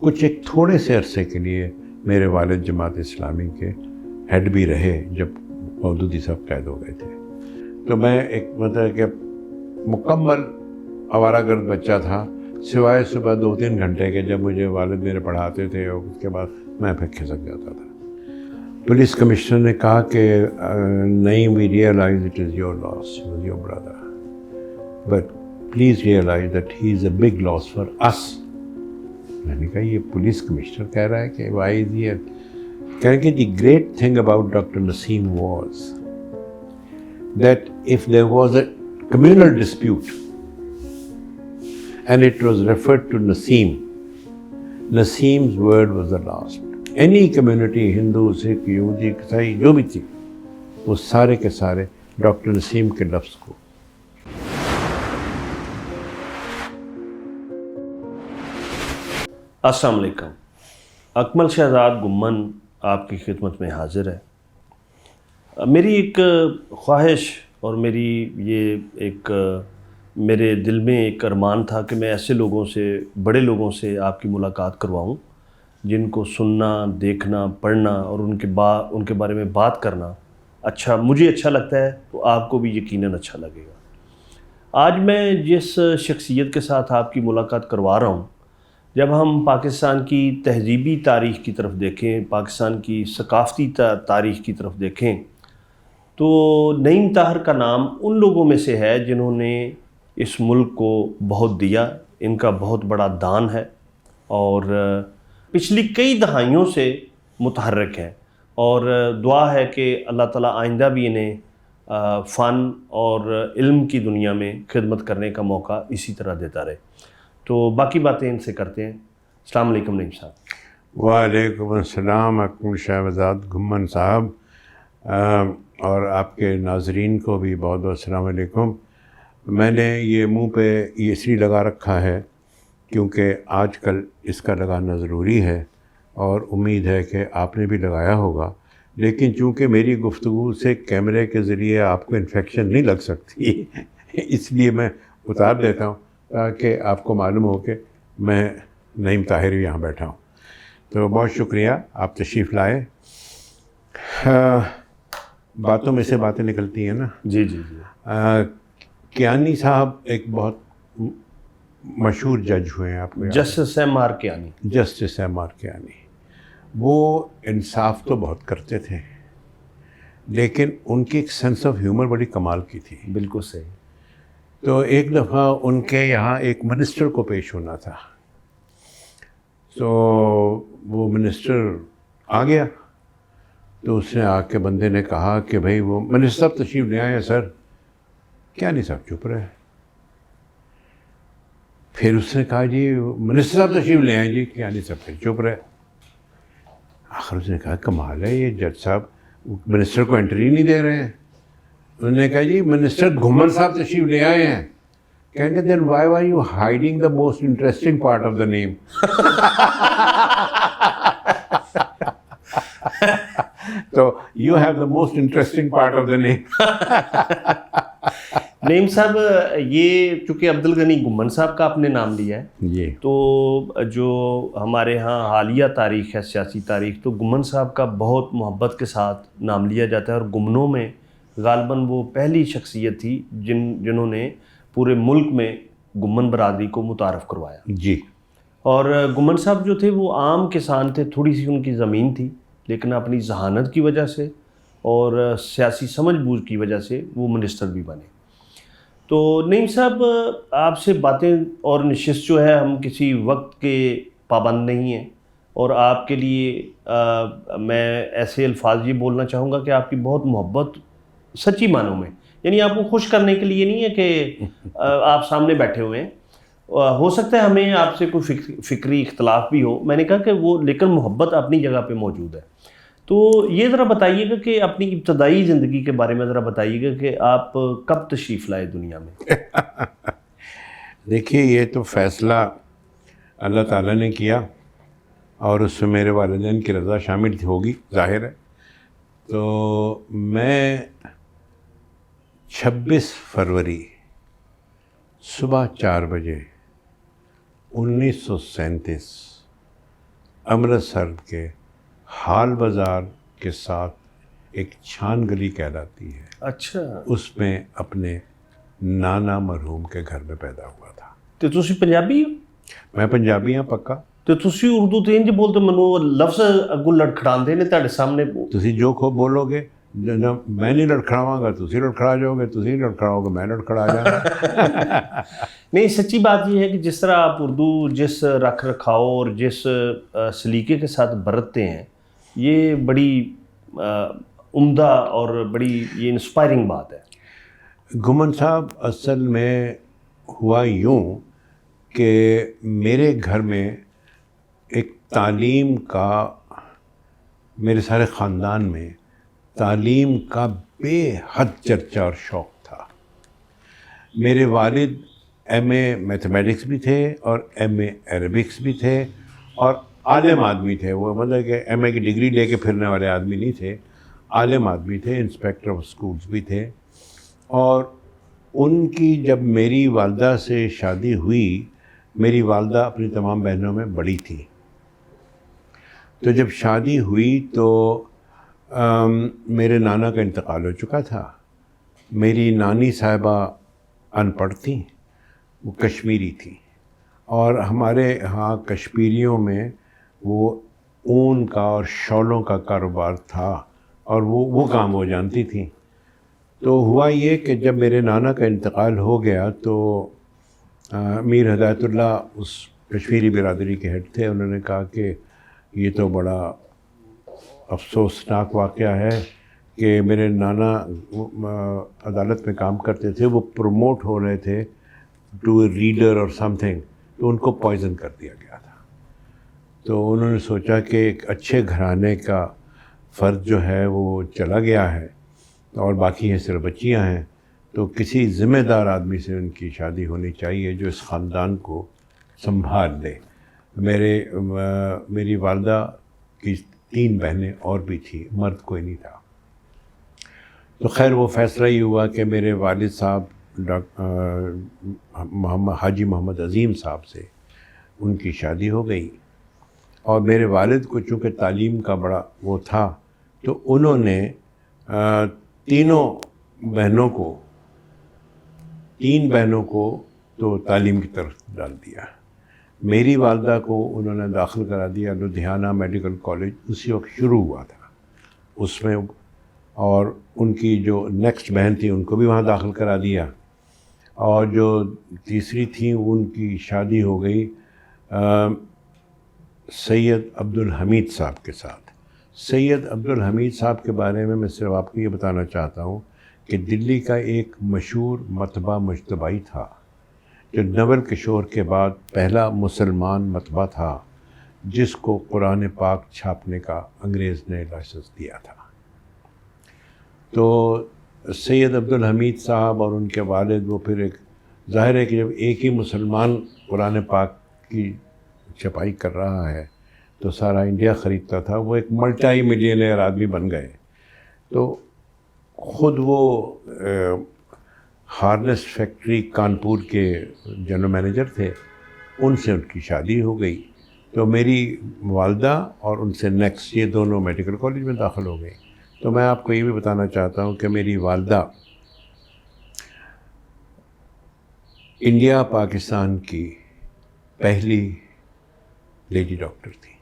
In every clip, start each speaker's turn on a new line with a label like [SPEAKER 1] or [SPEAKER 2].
[SPEAKER 1] کچھ ایک تھوڑے سے عرصے کے لیے میرے والد جماعت اسلامی کے ہیڈ بھی رہے جب مودودی صاحب قید ہو گئے تھے. تو میں ایک مطلب کہ مکمل آوارہ گرد بچہ تھا، سوائے صبح 2-3 گھنٹے کے جب مجھے والد میرے پڑھاتے تھے، اور اس کے بعد میں پھر کھسک جاتا تھا. پولیس کمشنر نے کہا کہ نہیں، we realise it is your loss, he was your brother, but please realise that he is a big loss for us. میں نے کہا یہ پولیس کمشنر کہہ رہا ہے کہ وائی از ہیئر. کہہ رہے کہ the great thing about doctor Naseem was that if there was a communal dispute and it was referred to Naseem, Naseem's word was the last. Any community, Hindu, Sikh, Yahudi, Isai, جو بھی تھی، وہ سارے کے سارے doctor نسیم کے لفظ کو.
[SPEAKER 2] السلام علیکم. اکمل شہزاد گمن آپ کی خدمت میں حاضر ہے. میری ایک خواہش اور میری یہ ایک میرے دل میں ایک ارمان تھا کہ میں ایسے لوگوں سے، بڑے لوگوں سے آپ کی ملاقات کرواؤں جن کو سننا، دیکھنا، پڑھنا اور ان کے بارے میں بات کرنا مجھے اچھا لگتا ہے، تو آپ کو بھی یقیناً اچھا لگے گا. آج میں جس شخصیت کے ساتھ آپ کی ملاقات کروا رہا ہوں، جب ہم پاکستان کی تہذیبی تاریخ کی طرف دیکھیں، پاکستان کی ثقافتی تاریخ کی طرف دیکھیں، تو نعیم طاہر کا نام ان لوگوں میں سے ہے جنہوں نے اس ملک کو بہت دیا. ان کا بہت بڑا دان ہے اور پچھلی کئی دہائیوں سے متحرک ہیں، اور دعا ہے کہ اللہ تعالیٰ آئندہ بھی انہیں فن اور علم کی دنیا میں خدمت کرنے کا موقع اسی طرح دیتا رہے. تو باقی باتیں ان سے کرتے ہیں. السلام علیکم نعیم صاحب.
[SPEAKER 1] وعلیکم السلام اکمل شہزاد گمن صاحب، اور آپ کے ناظرین کو بھی بہت بہت السلام علیکم. میں نے یہ منہ پہ یہ اس لیے لگا رکھا ہے کیونکہ آج کل اس کا لگانا ضروری ہے، اور امید ہے کہ آپ نے بھی لگایا ہوگا. لیکن چونکہ میری گفتگو سے کیمرے کے ذریعے آپ کو انفیکشن نہیں لگ سکتی، اس لیے میں اتار دیتا ہوں تاکہ آپ کو معلوم ہو کہ میں نعیم طاہر یہاں بیٹھا ہوں. تو بہت شکریہ، آپ تشریف لائے. باتوں میں سے باتیں نکلتی ہیں نا.
[SPEAKER 2] جی جی جی.
[SPEAKER 1] کیانی صاحب ایک بہت مشہور جج ہوئے ہیں، آپ کو
[SPEAKER 2] justice M R Kayani.
[SPEAKER 1] Justice M R Kayani. وہ انصاف تو بہت کرتے تھے، لیکن ان کی ایک سینس آف ہیومر بڑی کمال کی تھی.
[SPEAKER 2] بالکل صحیح.
[SPEAKER 1] تو ایک دفعہ ان کے یہاں ایک منسٹر کو پیش ہونا تھا، تو وہ منسٹر آ گیا. تو اس نے آ کے بندے نے کہا کہ بھائی وہ منسٹر صاحب تشریف لے آئے ہیں سر. کیا نہیں صاحب چپ رہے. پھر اس نے کہا جی منسٹر صاحب تشریف لے آئیں. جی کیا نہیں صاحب پھر چپ رہے. آخر اس نے کہا کمال ہے، یہ جج صاحب منسٹر کو انٹری نہیں دے رہے ہیں. انہوں نے کہا جی منسٹر گھمن صاحب تشریف لے آئے ہیں. کہیں گے then why were you hiding the most interesting part of the name؟ تو you have the most interesting part of the name.
[SPEAKER 2] نعیم صاحب، یہ چونکہ عبدالغنی گمن صاحب کا آپ نے نام لیا ہے
[SPEAKER 1] جی،
[SPEAKER 2] تو جو ہمارے ہاں حالیہ تاریخ ہے، سیاسی تاریخ، تو گمن صاحب کا بہت محبت کے ساتھ نام لیا جاتا ہے، اور گمنوں میں غالباً وہ پہلی شخصیت تھی جنہوں نے پورے ملک میں گمن برادری کو متعارف کروایا.
[SPEAKER 1] جی.
[SPEAKER 2] اور گمن صاحب جو تھے وہ عام کسان تھے، تھوڑی سی ان کی زمین تھی، لیکن اپنی ذہانت کی وجہ سے اور سیاسی سمجھ بوجھ کی وجہ سے وہ منسٹر بھی بنے. تو نعیم صاحب، آپ سے باتیں اور نشست جو ہے، ہم کسی وقت کے پابند نہیں ہیں، اور آپ کے لیے میں ایسے الفاظ یہ بولنا چاہوں گا کہ آپ کی بہت محبت سچی معنوں میں، یعنی آپ کو خوش کرنے کے لیے نہیں ہے کہ آپ سامنے بیٹھے ہوئے ہیں. ہو سکتا ہے ہمیں آپ سے کوئی فکری اختلاف بھی ہو، میں نے کہا کہ وہ لیکن محبت اپنی جگہ پہ موجود ہے. تو یہ ذرا بتائیے گا کہ اپنی ابتدائی زندگی کے بارے میں ذرا بتائیے گا کہ آپ کب تشریف لائے دنیا میں؟
[SPEAKER 1] دیکھیے، یہ تو فیصلہ اللہ تعالیٰ نے کیا، اور اس میں میرے والدین کی رضا شامل ہوگی، ظاہر ہے. تو میں 26 فروری صبح 4 بجے 1937 امرتسر کے حال بازار کے ساتھ ایک چھان گلی کہلاتی ہے،
[SPEAKER 2] اچھا،
[SPEAKER 1] اس میں اپنے نانا مرحوم کے گھر میں پیدا ہوا تھا۔
[SPEAKER 2] تو تسی پنجابی ہو؟
[SPEAKER 1] میں پنجابی ہاں پکا۔
[SPEAKER 2] تو تسی اردو تو انج بولتے، منو لفظ اگوں لڑکھڑاندے نے تہاڈے سامنے۔
[SPEAKER 1] تسی جو کھو بولو گے، میں نہیں لڑکھڑاواں گا تسی لڑکھڑا جاؤ گے، تسی نہیں لڑکھڑاؤ گے میں لڑکھڑا جاؤں گا۔
[SPEAKER 2] نہیں، سچی بات یہ ہے کہ جس طرح آپ اردو جس رکھ رکھاؤ اور جس سلیقے کے ساتھ برتتے ہیں، یہ بڑی عمدہ اور بڑی یہ انسپائرنگ بات ہے۔
[SPEAKER 1] گھمن صاحب، اصل میں ہوا یوں کہ میرے گھر میں ایک تعلیم کا، میرے سارے خاندان میں تعلیم کا بے حد چرچا اور شوق تھا۔ میرے والد ایم اے میتھمیٹکس بھی تھے اور ایم اے عربکس بھی تھے اور عالم آدمی تھے۔ وہ مطلب کہ ایم اے کی ڈگری لے کے پھرنے والے آدمی نہیں تھے، عالم آدمی تھے، انسپیکٹر آف اسکولس بھی تھے۔ اور ان کی جب میری والدہ سے شادی ہوئی، میری والدہ اپنی تمام بہنوں میں بڑی تھی، تو جب شادی ہوئی تو میرے نانا کا انتقال ہو چکا تھا۔ میری نانی صاحبہ ان پڑھ تھیں، وہ کشمیری تھیں، اور ہمارے ہاں کشمیریوں میں وہ اون کا اور شالوں کا کاروبار تھا اور وہ کام وہ جانتی تھیں۔ تو ہوا یہ کہ جب میرے نانا کا انتقال ہو گیا تو میر ہدایت اللہ اس کشمیری برادری کے ہیڈ تھے، انہوں نے کہا کہ یہ تو بڑا افسوسناک واقعہ ہے کہ میرے نانا عدالت میں کام کرتے تھے، وہ پروموٹ ہو رہے تھے ٹو اے ریڈر اور سم تھنگ، تو ان کو پوائزن کر دیا گیا تھا۔ تو انہوں نے سوچا کہ ایک اچھے گھرانے کا فرد جو ہے وہ چلا گیا ہے اور باقی ہیں صرف بچیاں ہیں، تو کسی ذمہ دار آدمی سے ان کی شادی ہونی چاہیے جو اس خاندان کو سنبھال لے۔ میری والدہ کی 3 بہنیں اور بھی تھیں، مرد کوئی نہیں تھا۔ تو خیر وہ فیصلہ یہ ہوا کہ میرے والد صاحب حاجی محمد عظیم صاحب سے ان کی شادی ہو گئی، اور میرے والد کو چونکہ تعلیم کا بڑا وہ تھا، تو انہوں نے 3 بہنوں کو تو تعلیم کی طرف ڈال دیا۔ میری والدہ کو انہوں نے داخل کرا دیا لدھیانہ میڈیکل کالج، اسی وقت شروع ہوا تھا اس میں، اور ان کی جو نیکسٹ بہن تھی ان کو بھی وہاں داخل کرا دیا، اور جو تیسری تھیں ان کی شادی ہو گئی سید عبدالحمید صاحب کے ساتھ۔ سید عبدالحمید صاحب کے بارے میں صرف آپ کو یہ بتانا چاہتا ہوں کہ دلی کا ایک مشہور مطبع مجتبائی تھا، جو نول کشور کے بعد پہلا مسلمان مطبع تھا جس کو قرآن پاک چھاپنے کا انگریز نے لائسنس دیا تھا۔ تو سید عبدالحمید صاحب اور ان کے والد، وہ پھر ایک ظاہر ہے کہ جب ایک ہی مسلمان قرآن پاک کی چھپائی کر رہا ہے تو سارا انڈیا خریدتا تھا، وہ ایک ملٹی ملینئر آدمی بن گئے۔ تو خود وہ ہارنس فیکٹری کانپور کے جنرل مینیجر تھے، ان سے ان کی شادی ہو گئی۔ تو میری والدہ اور ان سے نیکسٹ یہ دونوں میڈیکل کالج میں داخل ہو گئی۔ تو میں آپ کو یہ بھی بتانا چاہتا ہوں کہ میری والدہ انڈیا پاکستان کی پہلی لیڈی ڈاکٹر تھی،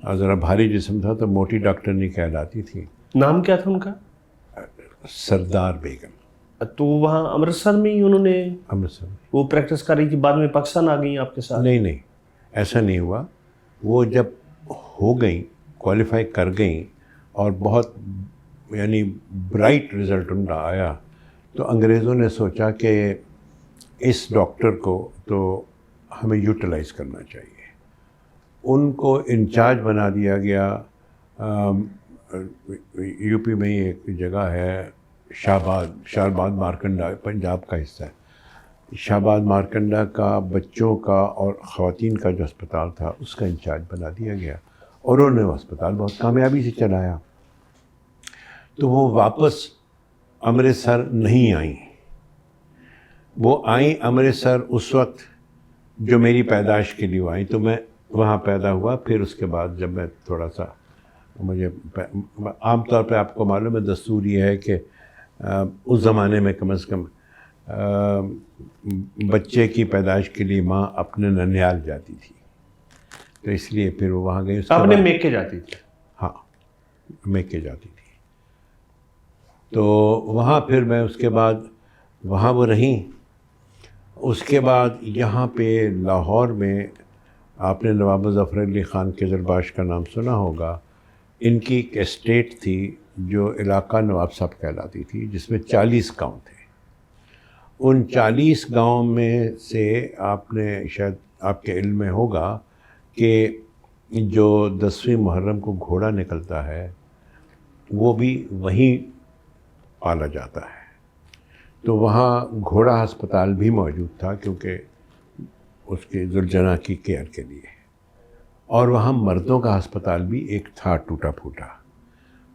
[SPEAKER 1] اور ذرا بھاری جسم تھا تو موٹی ڈاکٹر نہیں کہلاتی تھی۔
[SPEAKER 2] نام کیا تھا ان کا؟
[SPEAKER 1] سردار بیگم۔
[SPEAKER 2] تو وہاں امرتسر میں ہی انہوں نے
[SPEAKER 1] امرتسر میں
[SPEAKER 2] وہ پریکٹس کر رہی تھی، بعد میں پاکستان آ گئی آپ کے ساتھ؟
[SPEAKER 1] نہیں، ایسا نہیں ہوا۔ وہ جب ہو گئیں، کوالیفائی کر گئیں اور بہت یعنی برائٹ رزلٹ ان کا آیا، تو انگریزوں نے سوچا کہ اس ڈاکٹر کو تو ہمیں یوٹیلائز کرنا چاہیے۔ ان کو انچارج بنا دیا گیا، یو پی میں ہی ایک جگہ ہے شاہباد مارکنڈا، پنجاب کا حصہ ہے۔ شاہباد مارکنڈا کا بچوں کا اور خواتین کا جو ہسپتال تھا اس کا انچارج بنا دیا گیا، اور انہوں نے وہ ہسپتال بہت کامیابی سے چلایا۔ تو وہ واپس امرتسر نہیں آئیں، وہ آئیں امرتسر اس وقت جو میری پیدائش کے لیے آئیں۔ تو میں وہاں پیدا ہوا. پھر اس کے بعد جب میں تھوڑا سا مجھے عام طور پہ آپ کو معلوم ہے دستور یہ ہے کہ اس زمانے میں کم از کم بچے کی پیدائش کے لیے ماں اپنے ننیال جاتی تھی, تو اس لیے پھر وہ وہاں گئی.
[SPEAKER 2] اپنے میکے جاتی تھی؟
[SPEAKER 1] ہاں, میکے جاتی تھی. تو وہاں پھر میں اس کے بعد وہاں وہ رہیں. اس کے بعد یہاں پہ لاہور میں آپ نے نواب مظفر علی خان قزلباش کا نام سنا ہوگا. ان کی ایک اسٹیٹ تھی جو علاقہ نواب صاحب کہلاتی تھی, جس میں 40 گاؤں تھے. ان 40 گاؤں میں سے آپ نے شاید آپ کے علم میں ہوگا کہ جو 10ویں محرم کو گھوڑا نکلتا ہے وہ بھی وہیں پالا جاتا ہے. تو وہاں گھوڑا ہسپتال بھی موجود تھا کیونکہ اس کے ذوالجناح کی کیئر کے لیے. اور وہاں مردوں کا ہسپتال بھی ایک تھا ٹوٹا پھوٹا.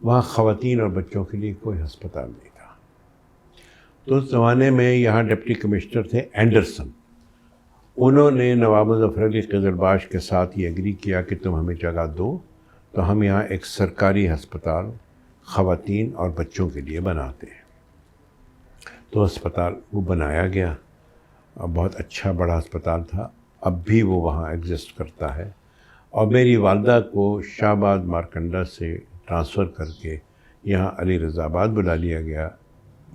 [SPEAKER 1] وہاں خواتین اور بچوں کے لیے کوئی ہسپتال نہیں تھا. تو اس زمانے میں یہاں ڈپٹی کمشنر تھے اینڈرسن. انہوں نے نواب مظفر علی قزلباش کے ساتھ یہ ایگری کیا کہ تم ہمیں جگہ دو تو ہم یہاں ایک سرکاری ہسپتال خواتین اور بچوں کے لیے بناتے ہیں. تو ہسپتال وہ بنایا گیا, بہت اچھا بڑا ہسپتال تھا. اب بھی وہ وہاں ایگزسٹ کرتا ہے. اور میری والدہ کو شاہ آباد مارکنڈا سے ٹرانسفر کر کے یہاں علی رضا آباد بلا لیا گیا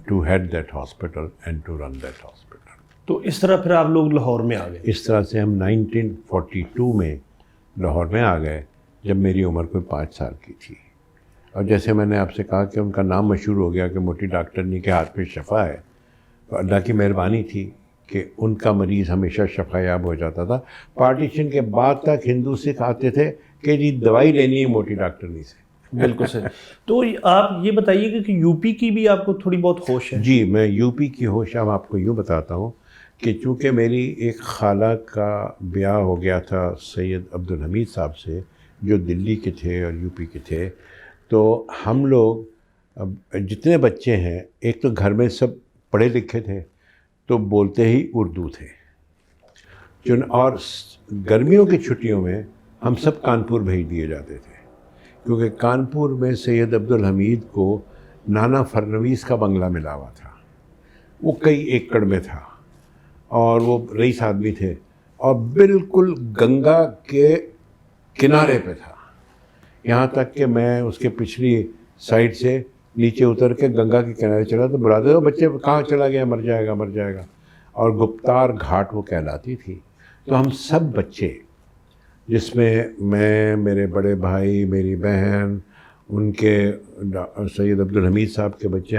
[SPEAKER 1] to head that hospital and to run that hospital.
[SPEAKER 2] تو اس طرح پھر آپ لوگ لاہور میں آ گئے؟
[SPEAKER 1] اس طرح سے ہم 1942 میں لاہور میں آ گئے جب میری عمر کوئی 5 سال کی تھی. اور جیسے میں نے آپ سے کہا کہ ان کا نام مشہور ہو گیا کہ موٹی ڈاکٹرنی کے ہاتھ میں شفا ہے, تو اللہ کی مہربانی تھی کہ ان کا مریض ہمیشہ شفا یاب ہو جاتا تھا. پارٹیشن کے بعد تک ہندو سکھ آتے تھے کہ جی دوائی لینی ہے موٹی ڈاکٹرنی سے.
[SPEAKER 2] بالکل صحیح. تو آپ یہ بتائیے کہ یو پی کی بھی آپ کو تھوڑی بہت ہوش ہے؟
[SPEAKER 1] جی, میں یو پی کی ہوش اب آپ کو یوں بتاتا ہوں کہ چونکہ میری ایک خالہ کا بیاہ ہو گیا تھا سید عبدالحمید صاحب سے جو دلی کے تھے اور یو پی کے تھے, تو ہم لوگ جتنے بچے ہیں ایک تو گھر میں سب پڑھے لکھے تھے تو بولتے ہی اردو تھے. اور گرمیوں کی چھٹیوں میں ہم سب کانپور بھیج دیے جاتے تھے کیونکہ کانپور میں سید عبدالحمید کو نانا فرنویس کا بنگلہ ملا ہوا تھا. وہ کئی ایکڑ میں تھا اور وہ رئیس آدمی تھے اور بالکل گنگا کے کنارے پہ تھا. یہاں تک کہ میں اس کے پچھلی سائڈ سے نیچے اتر کے گنگا کے کنارے چلا تو برادر بچے کہاں چلا گیا, مر جائے گا مر جائے گا. اور گپتار گھاٹ وہ کہلاتی تھی. تو ہم سب بچے, جس میں میرے بڑے بھائی, میری بہن, ان کے سید عبدالحمید صاحب کے بچے,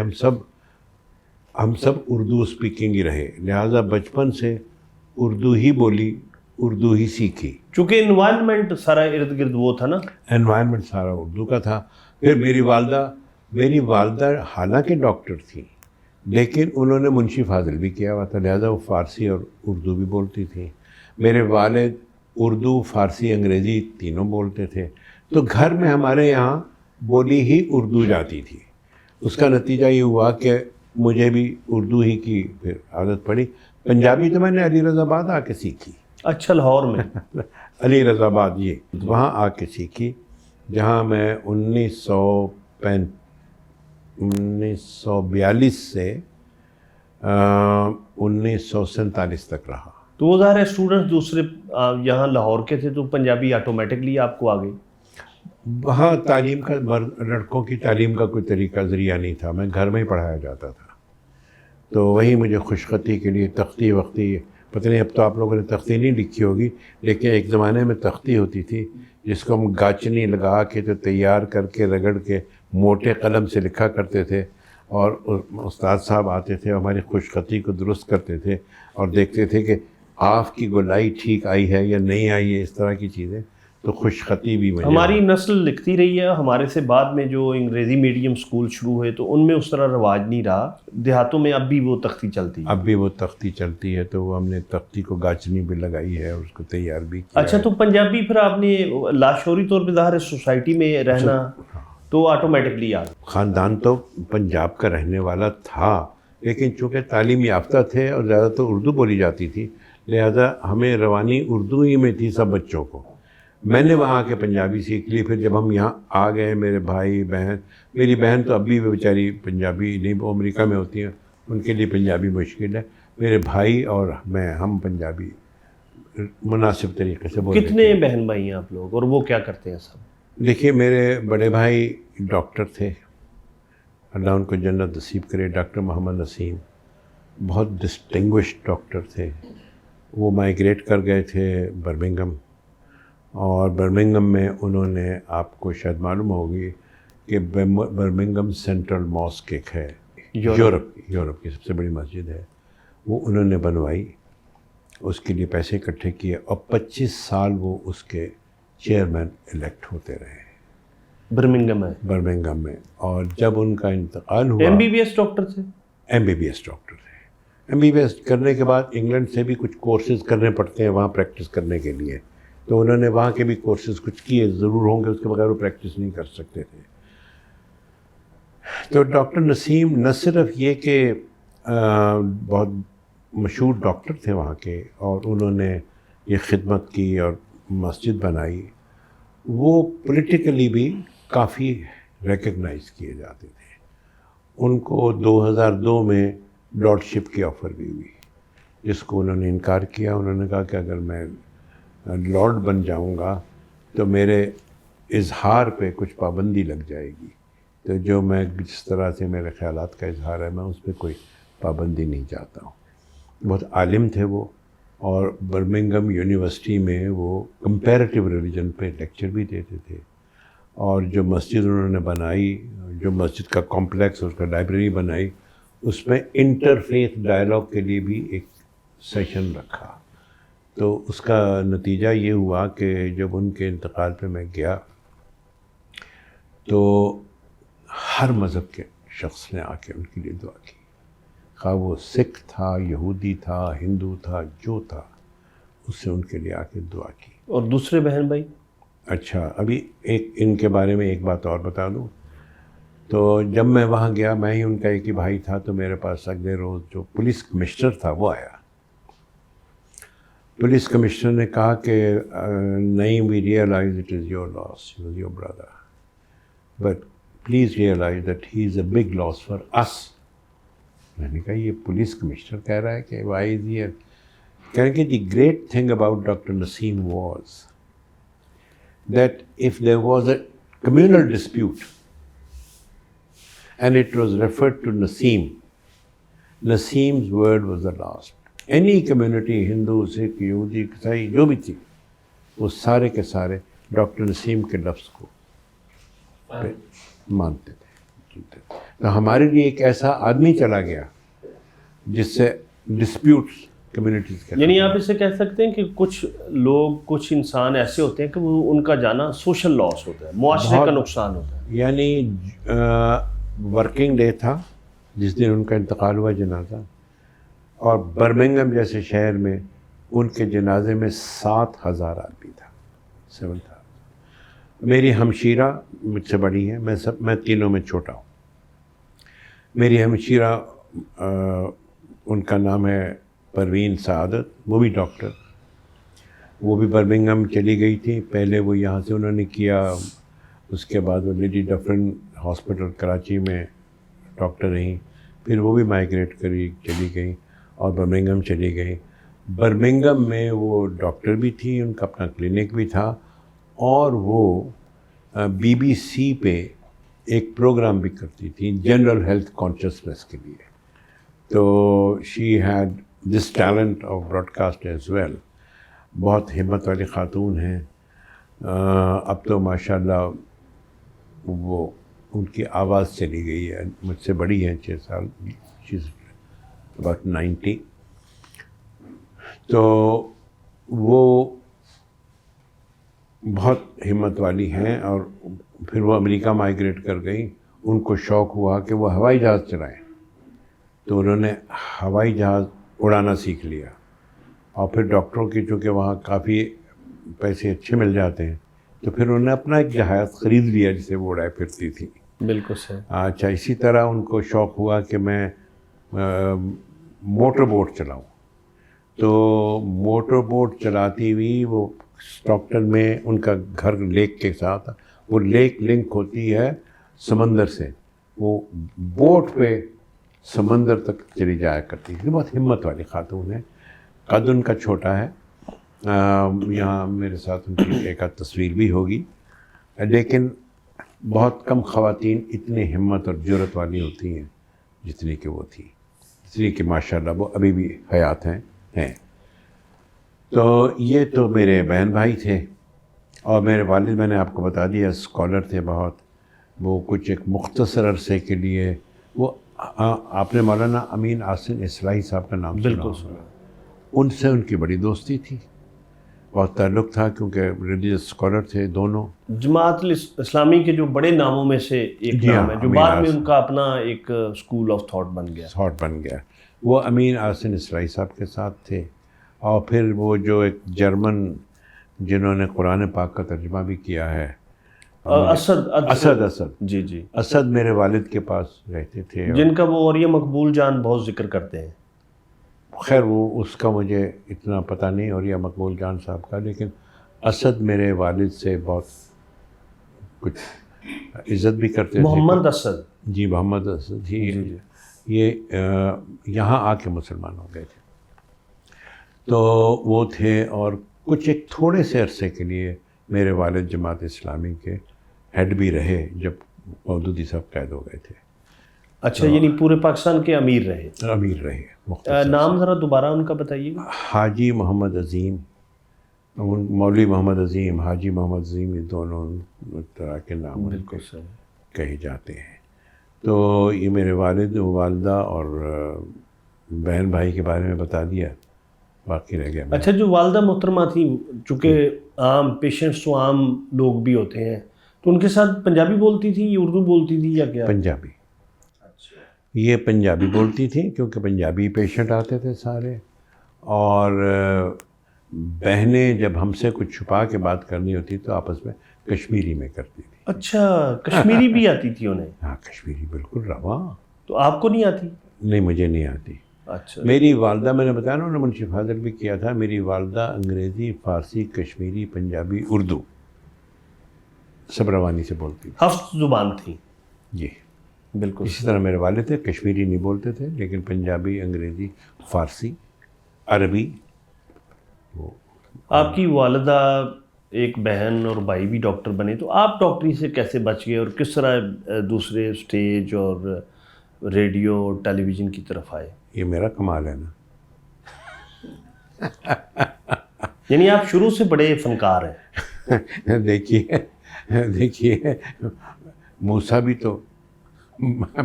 [SPEAKER 1] ہم سب اردو اسپیکنگ ہی رہے. لہٰذا بچپن سے اردو ہی بولی, اردو ہی سیکھی.
[SPEAKER 2] چونکہ انوائرمنٹ سارا ارد گرد وہ تھا نا,
[SPEAKER 1] انوائرمنٹ سارا اردو کا تھا. پھر میری والدہ حالانکہ ڈاکٹر تھی لیکن انہوں نے منشی فاضل بھی کیا ہوا تھا, لہٰذا وہ فارسی اور اردو بھی بولتی تھیں. میرے والد اردو, فارسی, انگریزی تینوں بولتے تھے. تو گھر میں ہمارے یہاں بولی ہی اردو جاتی تھی. اس کا نتیجہ یہ ہوا کہ مجھے بھی اردو ہی کی پھر عادت پڑی. پنجابی تو میں نے علی رضا آباد آ کے سیکھی.
[SPEAKER 2] اچھا, لاہور میں
[SPEAKER 1] علی رضا آباد, یہ وہاں آ کے سیکھی جہاں میں 1942 سے 1947 تک رہا.
[SPEAKER 2] تو وہ ظاہر ہے اسٹوڈنٹس دوسرے یہاں لاہور کے تھے تو پنجابی آٹومیٹکلی آپ کو آ گئی.
[SPEAKER 1] وہاں تعلیم کا لڑکوں کی تعلیم کا کوئی طریقہ ذریعہ نہیں تھا, میں گھر میں ہی پڑھایا جاتا تھا. تو وہی مجھے خوشخطی کے لیے تختی وقتی, پتہ نہیں اب تو آپ لوگوں نے تختی نہیں لکھی ہوگی لیکن ایک زمانے میں تختی ہوتی تھی جس کو ہم گاچنی لگا کے تو تیار کر کے رگڑ کے موٹے قلم سے لکھا کرتے تھے. اور استاد صاحب آتے تھے ہماری خوشخطی کو درست کرتے تھے اور دیکھتے تھے کہ آف کی گولائی ٹھیک آئی ہے یا نہیں آئی ہے, اس طرح کی چیزیں. تو خوشخطی بھی
[SPEAKER 2] ہماری نسل لکھتی رہی ہے. ہمارے سے بعد میں جو انگریزی میڈیم سکول شروع ہوئے تو ان میں اس طرح رواج نہیں رہا. دیہاتوں میں اب بھی وہ تختی چلتی ہے.
[SPEAKER 1] اب بھی وہ تختی چلتی ہے تو وہ ہم نے تختی کو گاچنی بھی لگائی ہے اور اس کو تیار بھی کیا.
[SPEAKER 2] اچھا, تو پنجابی پھر آپ نے لاشعوری طور پہ ظاہر ہے سوسائٹی میں رہنا تو آٹومیٹکلی آ گیا.
[SPEAKER 1] خاندان تو پنجاب کا رہنے والا تھا لیکن چونکہ تعلیم یافتہ تھے اور زیادہ تر اردو بولی جاتی تھی لہذا ہمیں روانی اردو ہی میں تھی سب بچوں کو. میں نے وہاں کے پنجابی سیکھ لی. پھر جب ہم یہاں آ گئے, میرے بھائی بہن, میری بہن تو اب بھی بیچاری پنجابی نہیں, وہ امریکہ میں ہوتی ہیں, ان کے لیے پنجابی مشکل ہے. میرے بھائی اور میں, ہم پنجابی مناسب طریقے سے بولتے ہیں.
[SPEAKER 2] کتنے بہن بھائی ہیں آپ لوگ, اور وہ کیا کرتے ہیں سب؟
[SPEAKER 1] دیکھیے, میرے بڑے بھائی ڈاکٹر تھے, اللہ ان کو جنت نصیب کرے, ڈاکٹر محمد نسیم, بہت ڈسٹنگوشڈ ڈاکٹر تھے. وہ مائیگریٹ کر گئے تھے برمنگھم, اور برمنگھم میں انہوں نے, آپ کو شاید معلوم ہوگی کہ برمنگھم سینٹرل ماسک ایک ہے, یورپ کی سب سے بڑی مسجد ہے, وہ انہوں نے بنوائی. اس کے لیے پیسے اکٹھے کیے, اور 25 سال وہ اس کے چیئرمین الیکٹ ہوتے رہے برمنگھم میں. اور جب ان کا انتقال ہوا,
[SPEAKER 2] MBBS ڈاکٹر تھے.
[SPEAKER 1] MBBS ڈاکٹر تھے. MBBS کرنے کے بعد انگلینڈ سے بھی کچھ کورسز کرنے پڑتے ہیں وہاں پریکٹس کرنے کے لیے, تو انہوں نے وہاں کے بھی کورسز کچھ کیے ضرور ہوں گے, اس کے بغیر وہ پریکٹس نہیں کر سکتے تھے. تو ڈاکٹر نسیم نہ صرف یہ کہ بہت مشہور ڈاکٹر تھے وہاں کے, اور انہوں نے یہ خدمت کی اور مسجد بنائی, وہ پولیٹیکلی بھی کافی ریکگنائز کیے جاتے تھے. ان کو 2002 میں لارڈ شپ کی آفر بھی ہوئی, جس کو انہوں نے انکار کیا. انہوں نے کہا کہ اگر میں لارڈ بن جاؤں گا تو میرے اظہار پہ کچھ پابندی لگ جائے گی, تو جو میں جس طرح سے میرے خیالات کا اظہار ہے, میں اس پہ کوئی پابندی نہیں چاہتا ہوں. بہت عالم تھے وہ, اور برمنگھم یونیورسٹی میں وہ کمپیریٹیو ریلیجن پہ لیکچر بھی دیتے تھے. اور جو مسجد انہوں نے بنائی, جو مسجد کا کمپلیکس, اس کا لائبریری بنائی, اس میں انٹرفیتھ ڈائلاگ کے لیے بھی ایک سیشن رکھا. تو اس کا نتیجہ یہ ہوا کہ جب ان کے انتقال پہ میں گیا, تو ہر مذہب کے شخص نے آ کے ان کے لیے دعا کی, خواہ وہ سکھ تھا, یہودی تھا, ہندو تھا, جو تھا, اس سے ان کے لیے آ کے دعا کی.
[SPEAKER 2] اور دوسرے بہن بھائی؟
[SPEAKER 1] اچھا, ابھی ان کے بارے میں ایک بات اور بتا دوں. تو جب میں وہاں گیا, میں ہی ان کا ایک ہی بھائی تھا, تو میرے پاس اگلے روز جو پولیس کمشنر تھا وہ آیا. پولیس کمشنر نے کہا کہ نہیں, we realise it is your loss, he was your brother, but please realise that he is a big loss for us. میں نے کہا یہ پولیس کمشنر کہہ رہا ہے کہ وائی از ہیئر. کہہ رہے کہ the great thing about doctor Naseem was that if there was a communal dispute and it was referred to Naseem, Naseem's word was the last. Any community, Hindu, Sikh, Yahudi, Isai, جو بھی تھی, وہ سارے کے سارے doctor نسیم کے لفظ کو مانتے تھے. تو ہمارے لیے ایک ایسا آدمی چلا گیا جس سے ڈسپیوٹس کمیونٹیز کے,
[SPEAKER 2] یعنی آپ اسے کہہ سکتے ہیں کہ کچھ لوگ, کچھ انسان ایسے ہوتے ہیں کہ وہ ان کا جانا سوشل لاس ہوتا ہے, معاشرے کا نقصان ہوتا ہے.
[SPEAKER 1] یعنی ورکنگ ڈے تھا جس دن ان کا انتقال ہوا, جنازہ, اور برمنگھم جیسے شہر میں ان کے جنازے میں 7,000 آدمی تھا, 7,000. میری ہمشیرہ مجھ سے بڑی ہیں, میں تینوں میں چھوٹا ہوں. میری ہمشیرہ ان کا نام ہے پروین سعادت, وہ بھی ڈاکٹر, وہ بھی برمنگھم چلی گئی تھی. پہلے وہ یہاں سے انہوں نے کیا, اس کے بعد وہ لیڈی ڈفرن ہاسپٹل کراچی میں ڈاکٹر رہیں, پھر وہ بھی مائیگریٹ چلی گئیں اور برمنگھم چلی گئیں. برمنگھم میں وہ ڈاکٹر بھی تھی, ان کا اپنا کلینک بھی تھا, اور وہ BBC پہ ایک پروگرام بھی کرتی تھی جنرل ہیلتھ کانشیسنس کے لیے. تو she had this talent of broadcast as well. بہت ہمت والی خاتون ہیں. اب تو ماشاء اللہ وہ ان کی آواز چلی گئی ہے, مجھ سے بڑی ہیں 6 سال, شی از اباؤٹ 90. تو وہ بہت ہمت والی ہیں, اور پھر وہ امریکہ مائیگریٹ کر گئیں. ان کو شوق ہوا کہ وہ ہوائی جہاز چلائیں, تو انہوں نے ہوائی جہاز اڑانا سیکھ لیا. اور پھر ڈاکٹروں کی چونکہ وہاں کافی پیسے اچھے مل جاتے ہیں, تو پھر انہوں نے اپنا ایک جہاز خرید لیا جسے وہ اڑائے پھرتی تھی.
[SPEAKER 2] بالکل صحیح.
[SPEAKER 1] اچھا, اسی طرح ان کو شوق ہوا کہ میں موٹر بوٹ چلاؤں. تو موٹر بوٹ چلاتی ہوئی وہ اسٹاکٹن میں ان کا گھر لیک کے ساتھ، وہ لیک لنک ہوتی ہے سمندر سے، وہ بوٹ پہ سمندر تک چلی جایا کرتی ہے. بہت ہمت والی خاتون ہے، قد ان کا چھوٹا ہے. یہاں میرے ساتھ ان کی ایک آدھ تصویر بھی ہوگی، لیکن بہت کم خواتین اتنی ہمت اور جرأت والی ہوتی ہیں جتنی کہ وہ تھی، اس لیے کہ ماشاءاللہ وہ ابھی بھی حیات ہیں. تو یہ تو میرے بہن بھائی تھے. اور میرے والد، میں نے آپ کو بتا دیا، اسکالر تھے بہت. وہ کچھ ایک مختصر عرصے کے لیے، وہ آپ نے مولانا امین احسن اصلاحی صاحب کا نام
[SPEAKER 2] بالکل
[SPEAKER 1] سنا ہوگا. ان سے ان کی بڑی دوستی تھی، بہت تعلق تھا، کیونکہ ریلیجس اسکالر تھے دونوں.
[SPEAKER 2] جماعت اسلامی کے جو بڑے ناموں میں سے ایک
[SPEAKER 1] جی
[SPEAKER 2] نام
[SPEAKER 1] ہاں،
[SPEAKER 2] ہے جو
[SPEAKER 1] امین
[SPEAKER 2] بعد میں
[SPEAKER 1] احسن
[SPEAKER 2] ان کا اپنا ایک اسکول آف تھاٹ بن گیا.
[SPEAKER 1] تھاٹ بن گیا. وہ امین احسن اصلاحی صاحب کے ساتھ تھے. اور پھر وہ جو ایک جرمن جنہوں نے قرآن پاک کا ترجمہ بھی کیا ہے، اسد
[SPEAKER 2] جی جی،
[SPEAKER 1] اسد میرے والد کے پاس رہتے تھے.
[SPEAKER 2] جن کا وہ اور یہ مقبول جان بہت ذکر کرتے ہیں.
[SPEAKER 1] خیر وہ اس کا مجھے اتنا پتہ نہیں، اور یہ مقبول جان صاحب کا، لیکن اسد میرے والد سے بہت کچھ عزت بھی کرتے تھے.
[SPEAKER 2] محمد اسد،
[SPEAKER 1] جی محمد اسد
[SPEAKER 2] جی
[SPEAKER 1] جی.
[SPEAKER 2] جی.
[SPEAKER 1] یہ یہاں آ کے مسلمان ہو گئے تھے. تو وہ تھے، اور کچھ ایک تھوڑے سے عرصے کے لیے میرے والد جماعت اسلامی کے ہیڈ بھی رہے جب مودودی صاحب قید ہو گئے تھے.
[SPEAKER 2] اچھا، یعنی پورے پاکستان کے امیر رہے.
[SPEAKER 1] امیر رہے مختصر.
[SPEAKER 2] نام ذرا دوبارہ ان کا بتائیے گا.
[SPEAKER 1] حاجی محمد عظیم، مولوی محمد عظیم، حاجی محمد عظیم، یہ دونوں طرح کے نام
[SPEAKER 2] بالکل صحیح
[SPEAKER 1] کہے جاتے ہیں. تو یہ میرے والد، والدہ اور بہن بھائی کے بارے میں بتا دیا، باقی رہ گیا.
[SPEAKER 2] اچھا، جو والدہ محترمہ تھیں، چونکہ عام پیشنٹس تو عام لوگ بھی ہوتے ہیں، تو ان کے ساتھ پنجابی بولتی تھیں یا اردو بولتی تھی یا کیا؟
[SPEAKER 1] پنجابی.
[SPEAKER 2] اچھا،
[SPEAKER 1] یہ پنجابی بولتی تھیں کیونکہ پنجابی پیشنٹ آتے تھے سارے. اور بہنیں جب ہم سے کچھ چھپا کے بات کرنی ہوتی تو آپس میں کشمیری میں کرتی تھی.
[SPEAKER 2] اچھا، کشمیری بھی آتی تھی انہیں؟
[SPEAKER 1] ہاں کشمیری بالکل رواں.
[SPEAKER 2] تو آپ کو نہیں آتی؟
[SPEAKER 1] نہیں مجھے نہیں آتی.
[SPEAKER 2] اچھا.
[SPEAKER 1] میری والدہ، میں نے بتایا نا، انہوں نے منشی فاضل بھی کیا تھا. میری والدہ انگریزی، فارسی، کشمیری، پنجابی، اردو سب روانی سے بولتی تھی.
[SPEAKER 2] 7 زبان تھی.
[SPEAKER 1] جی
[SPEAKER 2] بالکل.
[SPEAKER 1] اسی طرح میرے والد تھے، کشمیری نہیں بولتے تھے، لیکن پنجابی، انگریزی، فارسی، عربی.
[SPEAKER 2] آپ کی والدہ، ایک بہن اور بھائی بھی ڈاکٹر بنے، تو آپ ڈاکٹری سے کیسے بچ گئے اور کس طرح دوسرے اسٹیج اور ریڈیو اور ٹیلی ویژن کی طرف آئے؟
[SPEAKER 1] یہ میرا کمال ہے نا.
[SPEAKER 2] یعنی آپ شروع سے بڑے فنکار ہیں.
[SPEAKER 1] دیکھیے موسیٰ بھی تو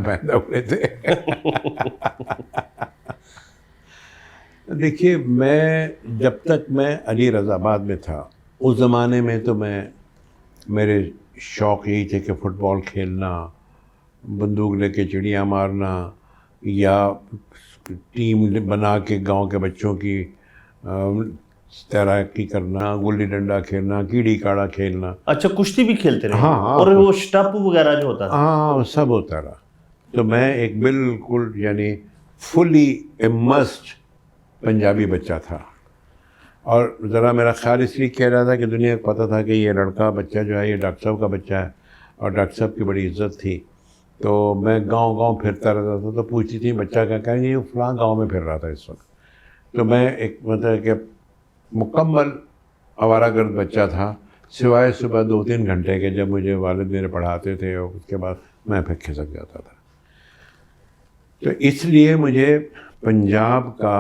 [SPEAKER 1] پیدا ہوئے تھے. دیکھیے میں جب تک میں علی رضا آباد میں تھا، اس زمانے میں تو میرے شوق یہی تھے کہ فٹ بال کھیلنا، بندوق لے کے چڑیاں مارنا، یا ٹیم بنا کے گاؤں کے بچوں کی تیراکی کرنا، گلی ڈنڈا کھیلنا، کیڑی کاڑا کھیلنا.
[SPEAKER 2] اچھا، کشتی بھی کھیلتے رہے؟
[SPEAKER 1] ہاں
[SPEAKER 2] اور وہ سٹپ وغیرہ جو ہوتا تھا؟
[SPEAKER 1] ہاں سب ہوتا رہا. تو میں ایک بالکل یعنی فلی امرسڈ پنجابی بچہ تھا. اور ذرا میرا خیال اس لیے کہہ رہا تھا کہ دنیا کو پتہ تھا کہ یہ لڑکا بچہ جو ہے یہ ڈاکٹر صاحب کا بچہ ہے، اور ڈاکٹر صاحب کی بڑی عزت تھی. تو میں گاؤں پھرتا رہتا تھا، تو پوچھتی تھی بچہ کیا کہیں گے، یہ فلاں گاؤں میں پھر رہا تھا اس وقت. تو میں ایک مطلب کہ مکمل آوارہ گرد بچہ تھا، سوائے صبح 2-3 گھنٹے کے جب مجھے والد میرے پڑھاتے تھے، اور اس کے بعد میں پھر کھسک جاتا تھا. تو اس لیے مجھے پنجاب کا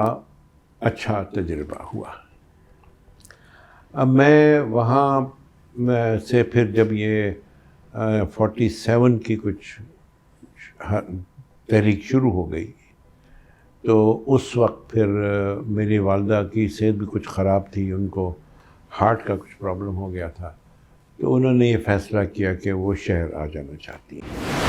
[SPEAKER 1] اچھا تجربہ ہوا. اب میں وہاں سے پھر جب یہ 47 کی کچھ تحریک شروع ہو گئی، تو اس وقت پھر میری والدہ کی صحت بھی کچھ خراب تھی، ان کو ہارٹ کا کچھ پرابلم ہو گیا تھا. تو انہوں نے یہ فیصلہ کیا کہ وہ شہر آ جانا چاہتی ہیں.